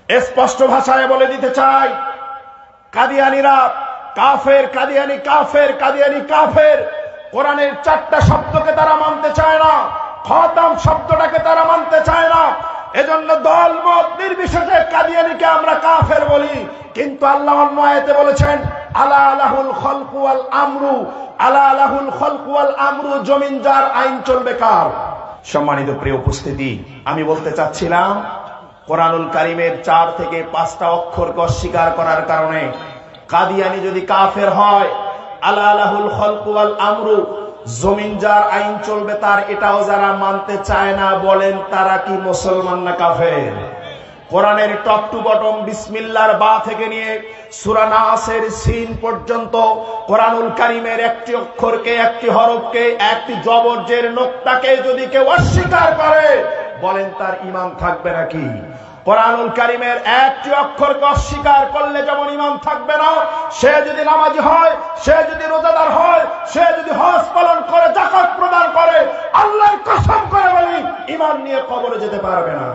স্পষ্ট ভাষায় বলে দিতে চাই, কাদিয়ানীরা কাফের, কাদিয়ানী কাফের, কাদিয়ানী কাফের। কোরআনের 4টা শব্দকে তারা মানতে চায় না, খতাম শব্দটাকে তারা মানতে চায় না। এজন্য দল মত নির্বিশেষে কাদিয়ানীকে আমরা কাফের বলি। কিন্তু আল্লাহ অন্য আয়াতে বলেছেন, আলা লাহুল খালকু ওয়াল আমরু, আলা লাহুল খালকু ওয়াল আমরু, জমিন যার, আইন চলবে কার। সম্মানিত প্রিয় উপস্থিতি, আমি বলতে চাচ্ছিলাম কোরআনুল কারীমের 4 থেকে 5টা অক্ষরকে অস্বীকার করার কারণে কাদিয়ানী যদি কাফের হয়, আলা লাহুল খালকু ওয়াল আমরু, জমিন যার, আইন চলবে তার, এটাও যারা মানতে চায় না, বলেন তারা কি মুসলমান না কাফের? কোরআনের টপ টু বটম বিসমিল্লাহর বা থেকে নিয়ে সূরা নাসের সিন পর্যন্ত কোরআনুল কারীমের একটি অক্ষরকে, একটি হরফকে, একটি জবরজের নোক্তাকে যদি কেউ অস্বীকার করে, বলেন তার ঈমান থাকবে নাকি? কোরআনুল কারীমের একটি অক্ষরকে অস্বীকার করলে যেমন ঈমান থাকবে না, সে যদি নামাজি হয়, সে যদি রোজাদার হয়, সে যদি হজ পালন করে, যাকাত প্রদান করে, আল্লাহর কসম করে বলি ঈমান নিয়ে কবরে যেতে পারবে না।